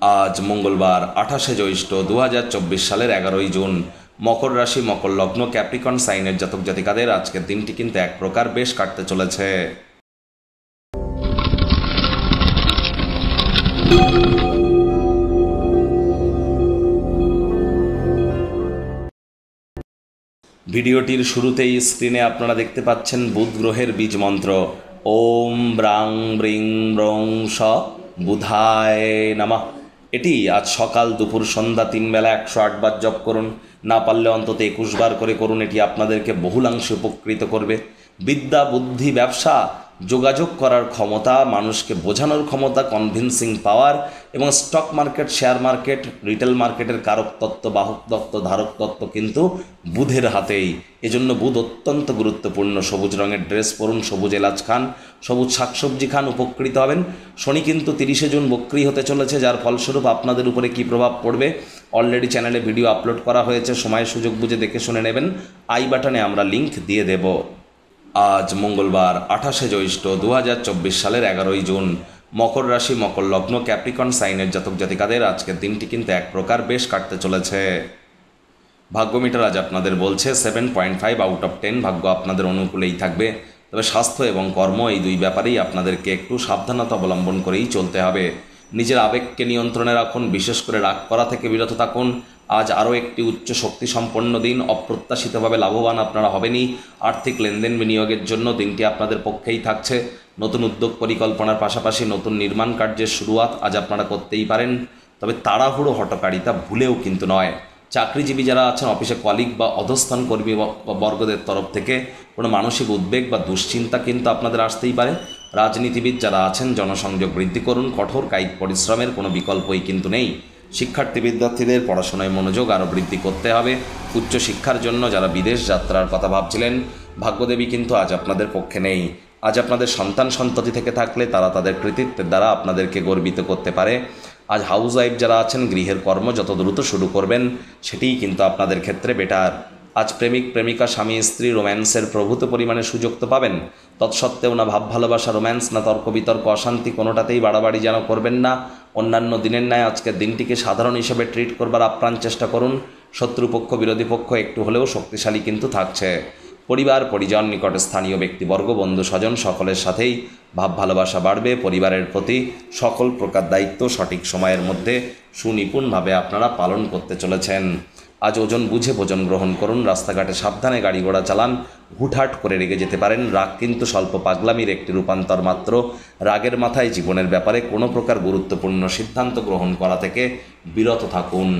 আজ মঙ্গলবার 28শে জ্যৈষ্ঠ 2024 সালের 11ই জুন। মকর রাশি, মকর লগ্ন, ক্যাপ্রিকন সাইনের জাতক জাতিকাদের আজকের দিনটি কিন্তু এক প্রকার বেশ কাটতে চলেছে। ভিডিওটির শুরুতেই স্ক্রিনে আপনারা দেখতে পাচ্ছেন বুধ গ্রহের বীজ মন্ত্র ওম ব্রাং ব্রিং ব্রং স বুধায় নমঃ। এটি আজ সকাল, দুপুর, সন্ধ্যা 3 বেলা 108 বার জপ করুন। না পারলে অন্তত 21 বার করে করুন। এটি আপনাদেরকে বহুলাংশে উপকৃত করবে। বিদ্যা, বুদ্ধি, ব্যবসা, যোগাযোগ করার ক্ষমতা, মানুষকে বোঝানোর ক্ষমতা, কনভিন্সিং পাওয়ার এবং stock market, share market, retail মার্কেটের কারক তত্ত্ব, বাহক তত্ত্ব, ধারক তত্ত্ব কিন্তু বুধের হাতেই। এজন্য বুধ অত্যন্ত গুরুত্বপূর্ণ। সবুজ রঙের ড্রেস পরুন, সবুজ এলাচ খান, সবুজ শাকসবজি খান, উপকৃত হবেন। শনি কিন্তু 30শে জুন বক্রী হতে চলেছে, যার ফলস্বরূপ আপনাদের উপরে কী প্রভাব পড়বে অলরেডি চ্যানেলে ভিডিও আপলোড করা হয়েছে। সময় সুযোগ বুঝে দেখে শুনে নেবেন। আই বাটনে আমরা লিঙ্ক দিয়ে দেব। আজ মঙ্গলবার 28শে জ্যৈষ্ঠ 2024 সালের 11ই জুন। মকর রাশি, মকর লগ্ন, ক্যাপ্রিকন সাইনের জাতক জাতিকাদের আজকের দিনটি কিন্তু এক প্রকার বেশ কাটতে চলেছে। ভাগ্যমিটার আজ আপনাদের বলছে 7.5 আউট অফ 10। ভাগ্য আপনাদের অনুকূলেই থাকবে। তবে স্বাস্থ্য এবং কর্ম এই দুই ব্যাপারেই আপনাদেরকে একটু সাবধানতা অবলম্বন করেই চলতে হবে। নিজের আবেগকে নিয়ন্ত্রণে রাখুন, বিশেষ করে রাগ করা থেকে বিরত থাকুন। আজ আরও একটি উচ্চ শক্তি সম্পন্ন দিন। অপ্রত্যাশিতভাবে লাভবান আপনারা হবেনই। আর্থিক লেনদেন বিনিয়োগের জন্য দিনটি আপনাদের পক্ষেই থাকছে। নতুন উদ্যোগ পরিকল্পনার পাশাপাশি নতুন নির্মাণ কার্যের শুরুয়াত আজ আপনারা করতেই পারেন। তবে তাড়াহুড়ো হঠকারিতা ভুলেও কিন্তু নয়। চাকরিজীবী যারা আছেন, অফিসে কলিগ বা অধস্থান কর্মী বর্গদের তরফ থেকে কোনো মানসিক উদ্বেগ বা দুশ্চিন্তা কিন্তু আপনাদের আসতেই পারে। রাজনীতিবিদ যারা আছেন, জনসংযোগ বৃদ্ধি করুন। কঠোর কায়িক পরিশ্রমের কোনো বিকল্পই কিন্তু নেই। শিক্ষার্থী বিদ্যার্থীদের পড়াশোনায় মনোযোগ আরও বৃদ্ধি করতে হবে। উচ্চশিক্ষার জন্য যারা বিদেশ যাত্রার কথা ভাবছিলেন, ভাগ্যদেবী কিন্তু আজ আপনাদের পক্ষে নেই। আজ আপনাদের সন্তান সন্ততি থেকে থাকলে তারা তাদের কৃতিত্বের দ্বারা আপনাদেরকে গর্বিত করতে পারে। আজ হাউস ওয়াইফ যারা আছেন, গৃহের কর্ম যত দ্রুত শুরু করবেন সেটিই কিন্তু আপনাদের ক্ষেত্রে বেটার। আজ প্রেমিক প্রেমিকা, স্বামী স্ত্রী রোম্যান্সের প্রভূত পরিমাণে সুযোগ তো পাবেন। তৎসত্ত্বেও না ভাব ভালোবাসা, রোম্যান্স, না তর্ক বিতর্ক, অশান্তি কোনোটাতেই বাড়াবাড়ি যেন করবেন না। অন্যান্য দিনের ন্যায় আজকের দিনটিকে সাধারণ হিসেবে ট্রিট করবার আপ্রাণ চেষ্টা করুন। শত্রুপক্ষ, বিরোধী পক্ষ একটু হলেও শক্তিশালী কিন্তু থাকছে। পরিবার, পরিজন, নিকট স্থানীয় ব্যক্তিবর্গ, বন্ধু স্বজন সকলের সাথেই ভাব ভালোবাসা বাড়বে। পরিবারের প্রতি সকল প্রকার দায়িত্ব সঠিক সময়ের মধ্যে সুনিপুণভাবে আপনারা পালন করতে চলেছেন। আজ ওজন বুঝে ভোজন গ্রহণ করুন। রাস্তাঘাটে সাবধানে গাড়ি ঘোড়া চালান। হুটহাট করে রেগে যেতে পারেন। রাগ কিন্তু স্বল্প পাগলামির একটি রূপান্তর মাত্র। রাগের মাথায় জীবনের ব্যাপারে কোনো প্রকার গুরুত্বপূর্ণ সিদ্ধান্ত গ্রহণ করা থেকে বিরত থাকুন।